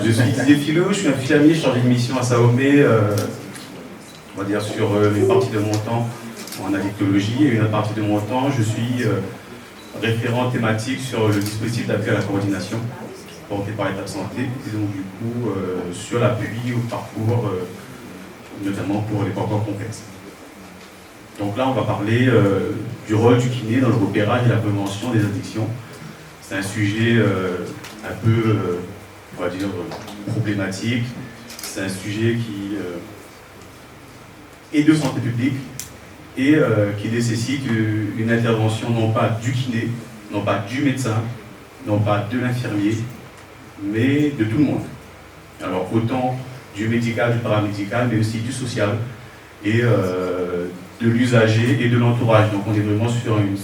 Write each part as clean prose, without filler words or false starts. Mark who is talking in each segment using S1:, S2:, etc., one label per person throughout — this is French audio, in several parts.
S1: Je suis Didier Filot, je suis infirmier chargé de mission à Saomé, on va dire sur une partie de mon temps en addictologie et une autre partie de mon temps, je suis référent thématique sur le dispositif d'appui à la coordination porté par l'État de santé et donc du coup sur l'appui au parcours, notamment pour les parcours complexes. Donc là, on va parler du rôle du kiné dans le repérage et la prévention des addictions. C'est un sujet un peu, on va dire, problématique. C'est un sujet qui est de santé publique et qui nécessite une intervention non pas du kiné, non pas du médecin, non pas de l'infirmier, mais de tout le monde. Alors autant du médical, du paramédical, mais aussi du social et de l'usager et de l'entourage. Donc on est vraiment sur une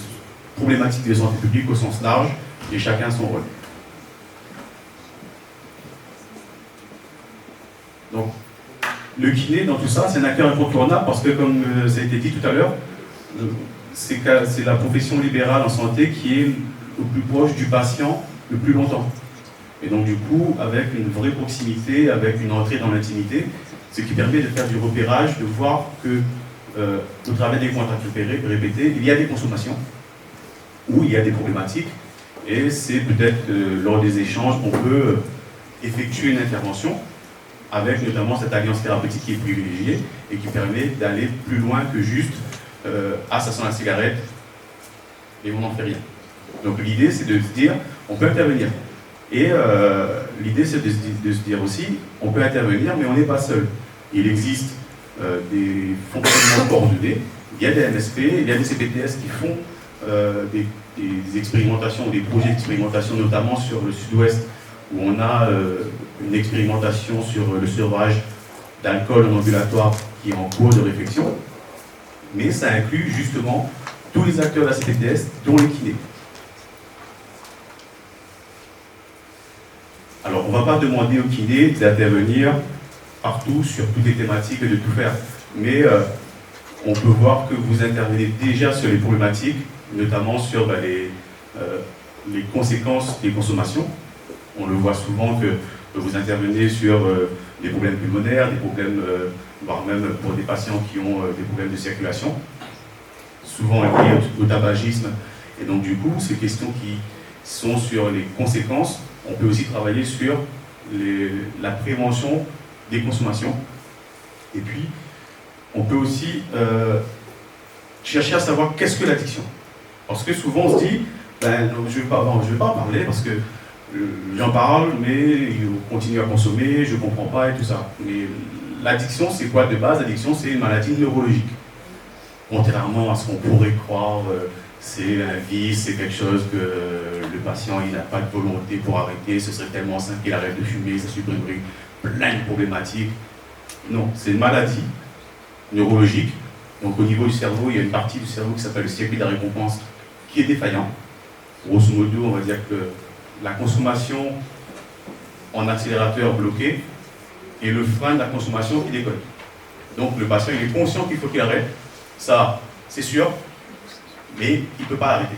S1: problématique de santé publique au sens large et chacun son rôle. Donc le kiné dans tout ça, c'est un acteur incontournable parce que comme ça a été dit tout à l'heure, c'est la profession libérale en santé qui est le plus proche du patient le plus longtemps. Et donc du coup, avec une vraie proximité, avec une entrée dans l'intimité, ce qui permet de faire du repérage, de voir que au travers des contacts répétés, il y a des consommations, ou il y a des problématiques, et c'est peut-être lors des échanges qu'on peut effectuer une intervention, avec notamment cette alliance thérapeutique qui est privilégiée, et qui permet d'aller plus loin que juste « ça sent la cigarette, et on n'en fait rien ». Donc l'idée, c'est de se dire, on peut intervenir. Et l'idée, c'est de se dire aussi, on peut intervenir, mais on n'est pas seul. Il existe des fonctionnements coordonnés, il y a des MSP, il y a des CPTS qui font des expérimentations, des projets d'expérimentation, notamment sur le sud-ouest, où on a une expérimentation sur le sevrage d'alcool en ambulatoire qui est en cours de réflexion, mais ça inclut justement tous les acteurs de la CPTS, dont les kinés. Alors, on ne va pas demander aux kinés d'intervenir partout, sur toutes les thématiques et de tout faire. Mais on peut voir que vous intervenez déjà sur les problématiques, notamment sur les conséquences des consommations. On le voit souvent que vous intervenez sur des problèmes pulmonaires, des problèmes, voire même pour des patients qui ont des problèmes de circulation, souvent liés au tabagisme. Et donc, du coup, ces questions qui sont sur les conséquences, on peut aussi travailler sur la prévention des consommations. Et puis, on peut aussi chercher à savoir qu'est-ce que l'addiction. Parce que souvent, on se dit, je ne vais pas en parler parce que j'en parle, mais il continue à consommer, je ne comprends pas et tout ça. Mais l'addiction, c'est quoi de base? L'addiction, c'est une maladie neurologique. Contrairement à ce qu'on pourrait croire, c'est un vice, c'est quelque chose que le patient il n'a pas de volonté pour arrêter, ce serait tellement simple qu'il arrête de fumer, ça supprimerait plein de problématiques. Non, c'est une maladie neurologique. Donc au niveau du cerveau, il y a une partie du cerveau qui s'appelle le circuit de la récompense qui est défaillant. Grosso modo, on va dire que la consommation en accélérateur bloqué et le frein de la consommation qui déconne. Donc le patient il est conscient qu'il faut qu'il arrête, ça c'est sûr, mais il ne peut pas arrêter.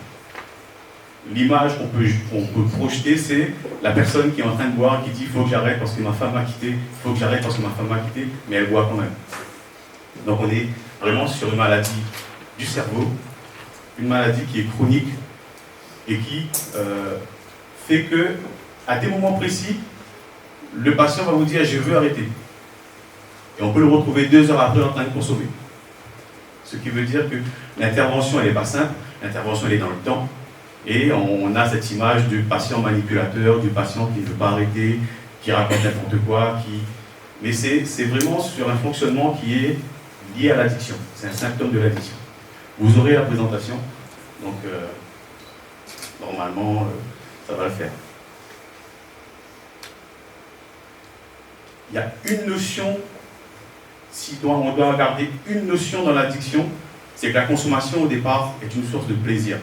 S1: L'image qu'on peut projeter, c'est la personne qui est en train de boire, qui dit « il faut que j'arrête parce que ma femme m'a quitté, il faut que j'arrête parce que ma femme m'a quitté », mais elle boit quand même. Donc on est vraiment sur une maladie du cerveau, une maladie qui est chronique et qui fait que, à des moments précis, le patient va vous dire « je veux arrêter ». Et on peut le retrouver 2 heures après en train de consommer. Ce qui veut dire que l'intervention, elle n'est pas simple, l'intervention, elle est dans le temps. Et on a cette image du patient manipulateur, du patient qui ne veut pas arrêter, qui raconte n'importe quoi. Mais c'est vraiment sur un fonctionnement qui est lié à l'addiction. C'est un symptôme de l'addiction. Vous aurez la présentation, donc normalement, ça va le faire. Il y a une notion, si on doit regarder une notion dans l'addiction, c'est que la consommation au départ est une source de plaisir.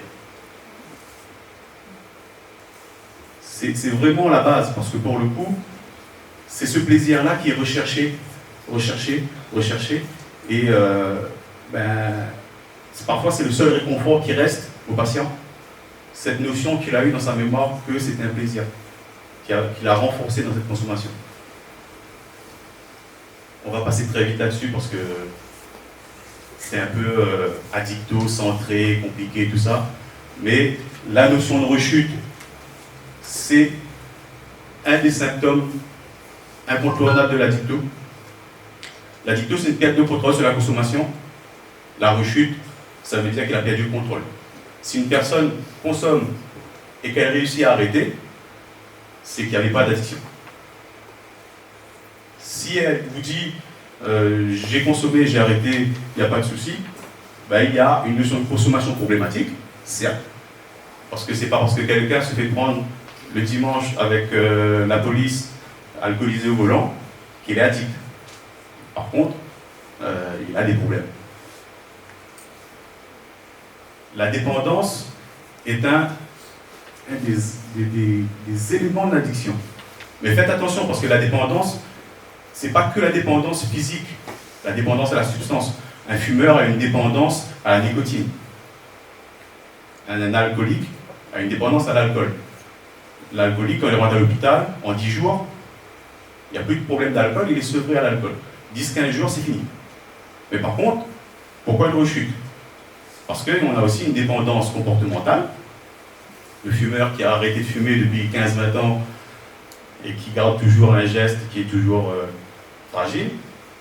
S1: C'est vraiment la base, parce que pour le coup, c'est ce plaisir-là qui est recherché, et parfois c'est le seul réconfort qui reste au patient, cette notion qu'il a eue dans sa mémoire que c'est un plaisir. qui l'a renforcé dans cette consommation. On va passer très vite là-dessus parce que c'est un peu addicto, centré, compliqué, tout ça. Mais la notion de rechute, c'est un des symptômes incontournables de l'addicto. L'addicto, c'est une perte de contrôle sur la consommation. La rechute, ça veut dire qu'elle a perdu le contrôle. Si une personne consomme et qu'elle réussit à arrêter, c'est qu'il n'y avait pas d'addiction. Si elle vous dit j'ai consommé, j'ai arrêté, il n'y a pas de souci, ben, il y a une notion de consommation problématique, certes. Parce que c'est pas parce que quelqu'un se fait prendre le dimanche avec la police alcoolisé au volant qu'il est addict. Par contre, il a des problèmes. La dépendance est un des éléments de l'addiction. Mais faites attention parce que la dépendance, c'est pas que la dépendance physique, la dépendance à la substance. Un fumeur a une dépendance à la nicotine. Un alcoolique a une dépendance à l'alcool. L'alcoolique, quand il rentre à l'hôpital, en 10 jours, il n'y a plus de problème d'alcool, il est sevré à l'alcool. 10-15 jours, c'est fini. Mais par contre, pourquoi une rechute? Parce qu'on a aussi une dépendance comportementale. Le fumeur qui a arrêté de fumer depuis 15-20 ans et qui garde toujours un geste qui est toujours fragile.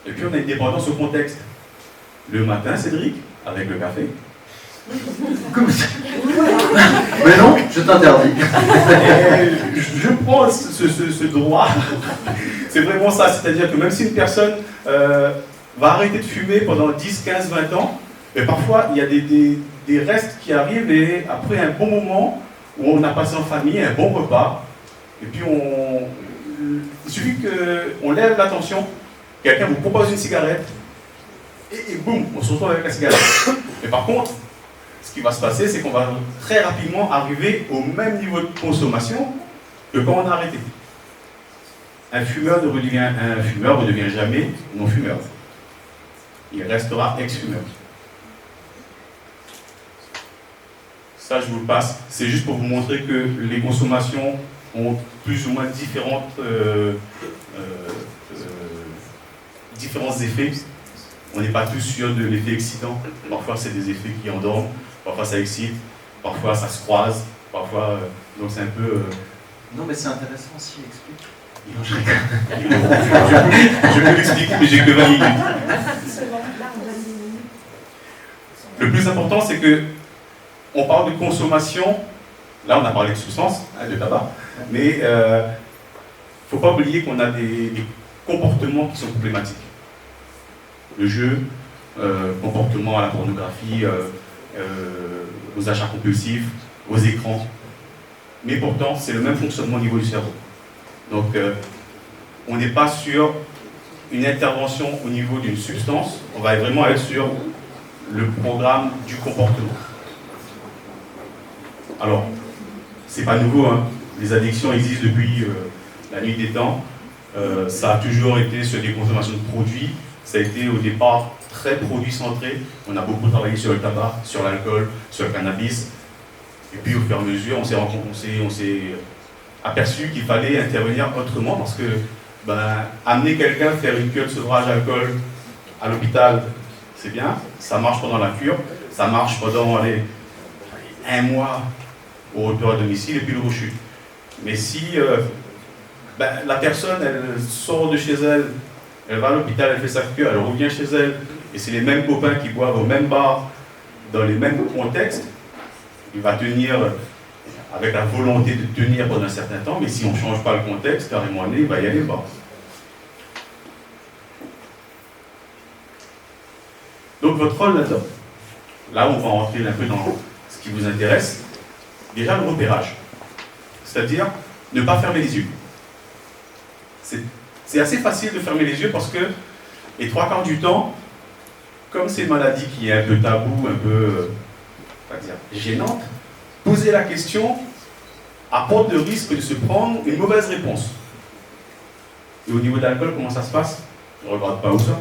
S1: Et puis on a une dépendance au contexte. Le matin, Cédric, avec le café.
S2: Comme ça. Mais non, je t'interdis.
S1: Je prends ce droit. C'est vraiment ça, c'est-à-dire que même si une personne va arrêter de fumer pendant 10, 15, 20 ans, et parfois il y a des restes qui arrivent et après un bon moment où on a passé en famille, un bon repas, et puis il suffit qu'on lève l'attention, quelqu'un vous propose une cigarette, et boum, on se retrouve avec la cigarette. Mais par contre, ce qui va se passer, c'est qu'on va très rapidement arriver au même niveau de consommation que quand on a arrêté. Un fumeur ne redevient jamais non-fumeur. Il restera ex-fumeur. Ça, je vous le passe. C'est juste pour vous montrer que les consommations ont plus ou moins différents effets. On n'est pas tous sûrs de l'effet excitant. Parfois, c'est des effets qui endorment. Parfois, ça excite. Parfois, ça se croise. Parfois, donc c'est un peu...
S2: Non, mais c'est intéressant aussi, explique.
S1: Je peux l'expliquer, mais j'ai que 20 minutes. Le plus important, c'est que on parle de consommation. Là, on a parlé de substances, de tabac, mais il ne faut pas oublier qu'on a des comportements qui sont problématiques. Le jeu, comportement à la pornographie, aux achats compulsifs, aux écrans. Mais pourtant, c'est le même fonctionnement au niveau du cerveau. Donc, on n'est pas sur une intervention au niveau d'une substance, on va vraiment être sur le programme du comportement. Alors, c'est pas nouveau, hein. Les addictions existent depuis la nuit des temps. Ça a toujours été sur des consommations de produits. Ça a été au départ très produit centré. On a beaucoup travaillé sur le tabac, sur l'alcool, sur le cannabis. Et puis au fur et à mesure, on s'est aperçu qu'il fallait intervenir autrement parce que amener quelqu'un à faire une cure de sevrage d'alcool à l'hôpital, c'est bien. Ça marche pendant la cure. Ça marche pendant un mois au retour à domicile et puis le rechute. Mais si la personne, elle sort de chez elle, elle va à l'hôpital, elle fait sa cure, elle revient chez elle, et c'est les mêmes copains qui boivent au même bar, dans les mêmes contextes, il va tenir avec la volonté de tenir pendant un certain temps, mais si on ne change pas le contexte, carrément, il va y aller pas. Donc votre rôle là-dedans, là on va rentrer un peu dans ce qui vous intéresse, déjà le repérage, c'est-à-dire ne pas fermer les yeux. C'est assez facile de fermer les yeux parce que les 3/4 du temps, comme c'est une maladie qui est un peu tabou, un peu gênante, poser la question apporte le risque de se prendre une mauvaise réponse. Et au niveau de l'alcool, comment ça se passe? Je ne regarde pas où ça.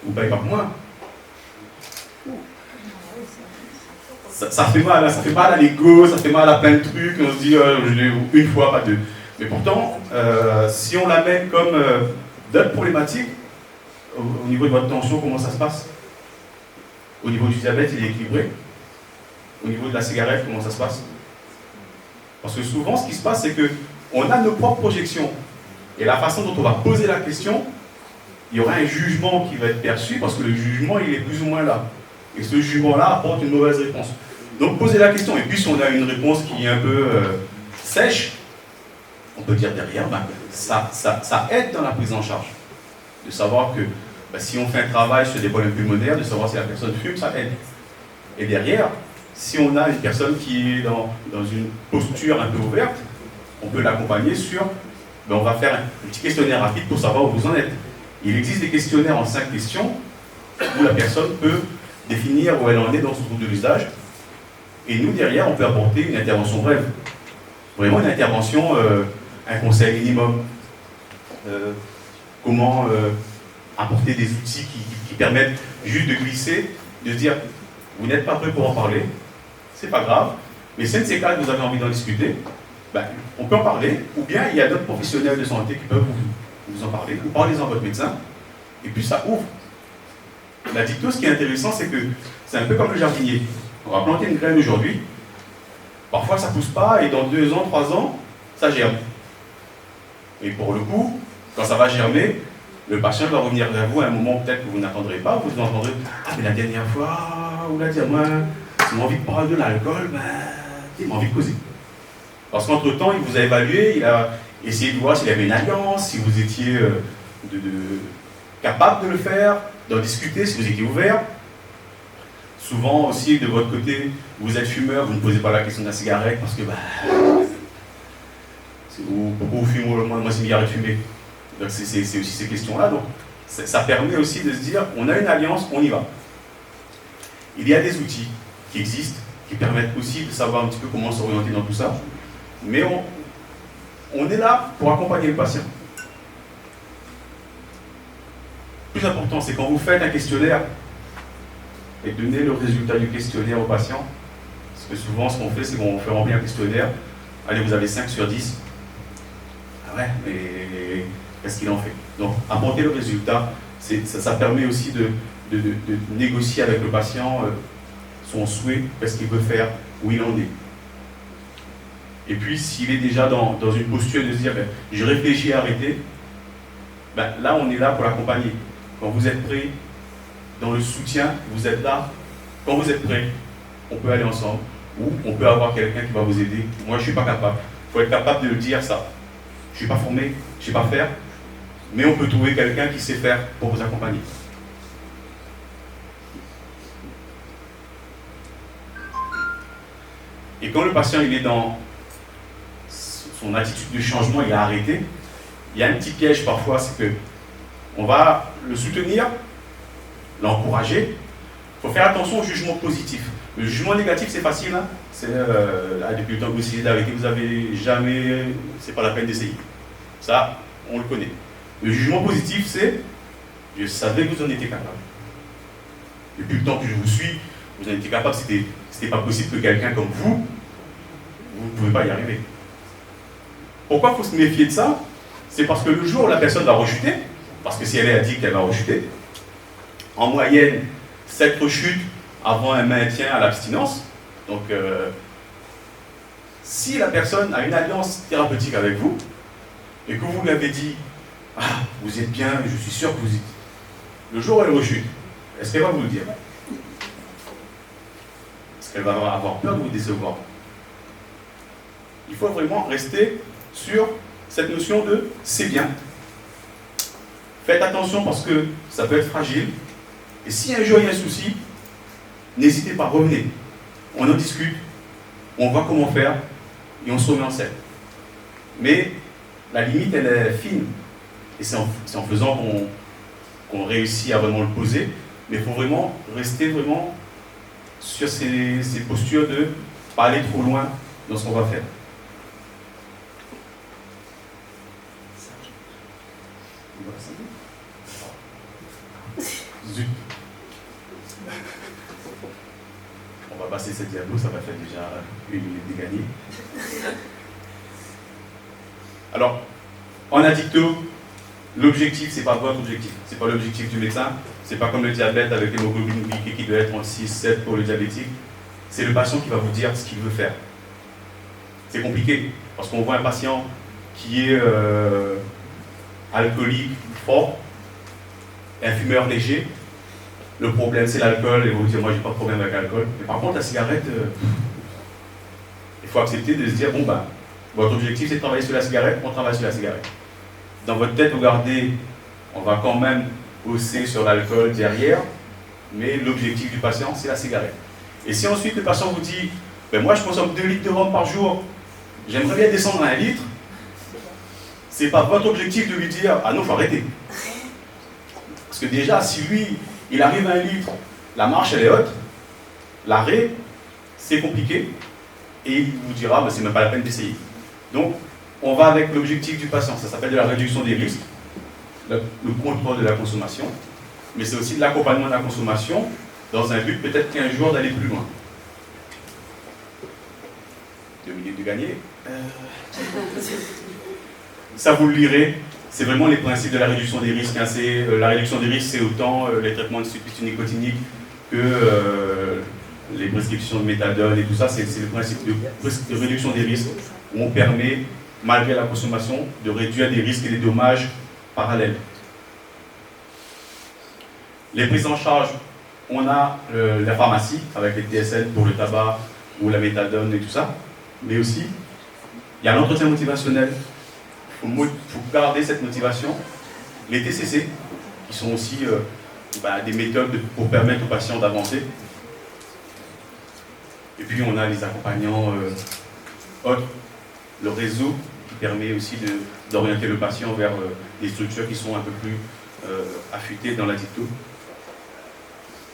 S1: Vous payez pas pour moi. Ça fait mal à l'ego, ça fait mal à plein de trucs. On se dit, je l'ai une fois, pas deux. Mais pourtant, si on l'amène comme d'autres problématiques, au niveau de votre tension, comment ça se passe? Au niveau du diabète, il est équilibré. Au niveau de la cigarette, comment ça se passe? Parce que souvent, ce qui se passe, c'est qu'on a nos propres projections. Et la façon dont on va poser la question, il y aura un jugement qui va être perçu, parce que le jugement, il est plus ou moins là. Et ce jugement-là apporte une mauvaise réponse. Donc, posez la question. Et puis, si on a une réponse qui est un peu sèche, on peut dire derrière, ben, ça aide dans la prise en charge. De savoir que si on fait un travail sur des problèmes pulmonaires, de savoir si la personne fume, ça aide. Et derrière, si on a une personne qui est dans une posture un peu ouverte, on peut l'accompagner sur, on va faire un petit questionnaire rapide pour savoir où vous en êtes. Il existe des questionnaires en 5 questions où la personne peut définir où elle en est dans son trouble de l'usage. Et nous, derrière, on peut apporter une intervention brève. Vraiment une intervention, un conseil minimum. Comment apporter des outils qui permettent juste de glisser, de se dire, vous n'êtes pas prêt pour en parler, c'est pas grave, mais si c'est de ces cas que vous avez envie d'en discuter, on peut en parler, ou bien il y a d'autres professionnels de santé qui peuvent vous en parler, ou parlez-en à votre médecin, et puis ça ouvre. La dictose, ce qui est intéressant, c'est que c'est un peu comme le jardinier. On va planter une graine aujourd'hui, parfois ça ne pousse pas, et dans 2 ans, 3 ans, ça germe. Et pour le coup, quand ça va germer, le patient va revenir vers vous à un moment peut-être que vous n'attendrez pas, vous entendrez « Ah, mais la dernière fois, ou la dernière fois, il m'a envie de parler de l'alcool, il m'a envie de causer. » Parce qu'entre-temps, il vous a évalué, il a essayé de voir s'il y avait une alliance, si vous étiez capable de le faire, d'en discuter, si vous étiez ouvert. Souvent aussi, de votre côté, vous êtes fumeur, vous ne posez pas la question de la cigarette parce que pourquoi vous fumez moi c'est une cigarette fumée. Donc c'est aussi ces questions-là. Donc ça permet aussi de se dire, on a une alliance, on y va. Il y a des outils qui existent, qui permettent aussi de savoir un petit peu comment s'orienter dans tout ça. Mais on est là pour accompagner le patient. Le plus important, c'est quand vous faites un questionnaire et donnez le résultat du questionnaire au patient. Parce que souvent, ce qu'on fait, c'est qu'on fait remplir un questionnaire. Allez, vous avez 5 sur 10. Ah ouais, mais qu'est-ce qu'il en fait? Donc, apporter le résultat, ça permet aussi de négocier avec le patient son souhait, qu'est-ce qu'il veut faire, où il en est. Et puis, s'il est déjà dans une posture de se dire, je réfléchis à arrêter, là, on est là pour l'accompagner. Quand vous êtes prêt, dans le soutien, vous êtes là. Quand vous êtes prêt, on peut aller ensemble, ou on peut avoir quelqu'un qui va vous aider. Moi, je ne suis pas capable. Il faut être capable de le dire, ça. Je ne suis pas formé, je ne sais pas faire, mais on peut trouver quelqu'un qui sait faire pour vous accompagner. Et quand le patient il est dans son attitude de changement, il a arrêté, il y a un petit piège parfois, c'est que on va le soutenir, l'encourager. Il faut faire attention au jugement positif. Le jugement négatif, c'est facile. Hein, c'est depuis le temps que vous essayez d'arrêter, vous n'avez jamais... C'est pas la peine d'essayer. Ça, on le connaît. Le jugement positif, c'est je savais que vous en étiez capable. Depuis le temps que je vous suis, vous en étiez capable. C'était pas possible que quelqu'un comme vous ne pouvez pas y arriver. Pourquoi il faut se méfier de ça? C'est parce que le jour où la personne va rechuter, parce que si elle a dit qu'elle va rechuter, en moyenne, 7 rechutes avant un maintien à l'abstinence. Donc, si la personne a une alliance thérapeutique avec vous, et que vous lui avez dit, ah, vous êtes bien, je suis sûr que vous êtes... Le jour où elle rechute, est-ce qu'elle va vous le dire? Est-ce qu'elle va avoir peur de vous décevoir? Il faut vraiment rester sur cette notion de c'est bien. Faites attention parce que ça peut être fragile. Et si un jour il y a un souci, n'hésitez pas, revenez. On en discute, on voit comment faire et on se remet en scène. Mais la limite, elle est fine. Et c'est en faisant qu'on réussit à vraiment le poser. Mais il faut vraiment rester vraiment sur ces postures de ne pas aller trop loin dans ce qu'on va faire. Zut. On va passer cette diapo, ça va faire déjà 1 minute de gagner. Alors, Alors, en addicto, l'objectif, c'est pas votre objectif. C'est pas l'objectif du médecin. C'est pas comme le diabète avec l'hémoglobine glycée qui doit être entre 6 7 pour le diabétique. C'est le patient qui va vous dire ce qu'il veut faire. C'est compliqué, parce qu'on voit un patient qui est alcoolique fort, un fumeur léger. Le problème, c'est l'alcool, et vous dites, moi, j'ai pas de problème avec l'alcool. Mais par contre, la cigarette, il faut accepter de se dire, bon, ben, votre objectif, c'est de travailler sur la cigarette, on travaille sur la cigarette. Dans votre tête, vous gardez, on va quand même bosser sur l'alcool derrière, mais l'objectif du patient, c'est la cigarette. Et si ensuite le patient vous dit, ben moi je consomme 2 litres de rhum par jour, j'aimerais bien descendre à 1 litre, c'est pas votre objectif de lui dire, ah non, il faut arrêter. Parce que déjà, si lui, il arrive à 1 litre, la marche elle est haute, l'arrêt, c'est compliqué, et il vous dira, ben, c'est même pas la peine d'essayer. Donc, on va avec l'objectif du patient, ça s'appelle de la réduction des risques, le contrôle de la consommation, mais c'est aussi de l'accompagnement de la consommation dans un but peut-être qu'un jour d'aller plus loin. 2 minutes de gagner. Ça vous le lirez, c'est vraiment les principes de la réduction des risques. Hein. La réduction des risques, c'est autant les traitements de substituts nicotiniques que les prescriptions de méthadone et tout ça, c'est le principe de réduction des risques où on permet, malgré la consommation, de réduire des risques et des dommages parallèles. Les prises en charge, on a la pharmacie avec les TSN pour le tabac ou la méthadone et tout ça, mais aussi il y a l'entretien motivationnel. Il faut garder cette motivation. Les TCC, qui sont aussi des méthodes pour permettre aux patients d'avancer. Et puis on a les accompagnants autres, le réseau qui permet aussi d'orienter le patient vers des structures qui sont un peu plus affûtées dans l'addicto.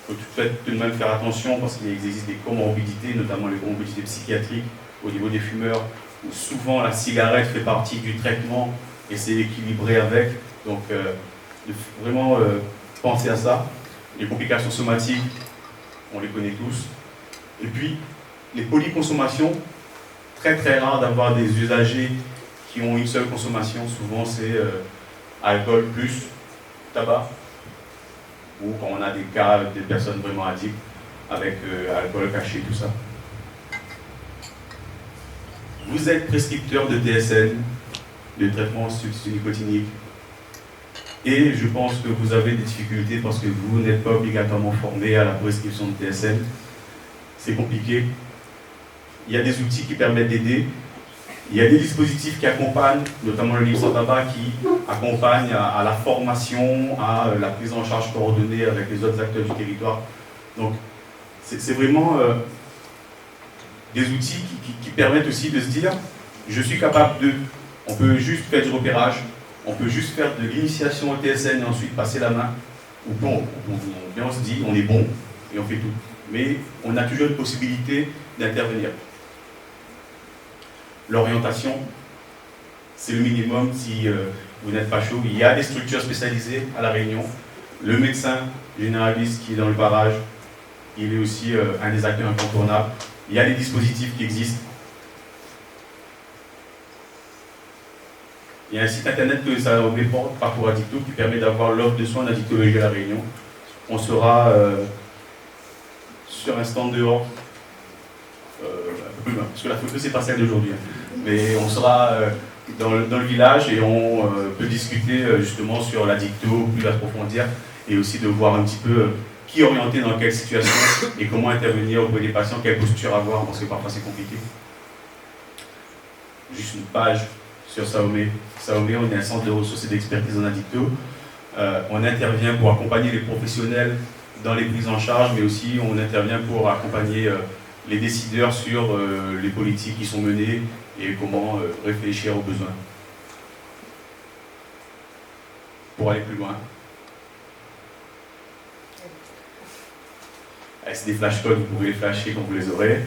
S1: Il faut tout de même faire attention parce qu'il existe des comorbidités, notamment les comorbidités psychiatriques au niveau des fumeurs, où souvent la cigarette fait partie du traitement et c'est équilibré avec. Donc vraiment penser à ça. Les complications somatiques, on les connaît tous. Et puis les polyconsommations, très très rare d'avoir des usagers qui ont une seule consommation. Souvent c'est alcool plus tabac, ou quand on a des cas de personnes vraiment addictes avec alcool caché, tout ça. Vous êtes prescripteur de TSN, de traitement substitut nicotinique, et je pense que vous avez des difficultés parce que vous n'êtes pas obligatoirement formé à la prescription de TSN. C'est compliqué. Il y a des outils qui permettent d'aider. Il y a des dispositifs qui accompagnent, notamment le livre sans tabac, qui accompagne à la formation, à la prise en charge coordonnée avec les autres acteurs du territoire. Donc, c'est vraiment des outils qui permettent aussi de se dire, je suis capable de, on peut juste faire du repérage, on peut juste faire de l'initiation au TSN et ensuite passer la main, ou bon, on se dit, on est bon et on fait tout. Mais on a toujours une possibilité d'intervenir. L'orientation, c'est le minimum si vous n'êtes pas chaud. Il y a des structures spécialisées à La Réunion. Le médecin généraliste qui est dans le barrage, il est aussi un des acteurs incontournables. Il y a des dispositifs qui existent. Il y a un site internet que ça reporte, Parcours Addicto, qui permet d'avoir l'offre de soins d'addictologie à La Réunion. On sera sur un stand dehors, un peu plus loin, parce que la photo c'est pas celle d'aujourd'hui. Mais on sera dans le village et on peut discuter justement sur l'addicto, plus approfondir, et aussi de voir un petit peu qui orienter dans quelle situation et comment intervenir auprès des patients, quelle posture avoir, parce que parfois c'est compliqué. Juste une page sur Saomé. Saomé, on est un centre de ressources et d'expertise en addicto. On intervient pour accompagner les professionnels dans les prises en charge, mais aussi on intervient pour accompagner les décideurs sur les politiques qui sont menées et comment réfléchir aux besoins. Pour aller plus loin. C'est des flashcodes, vous pouvez les flasher quand vous les aurez.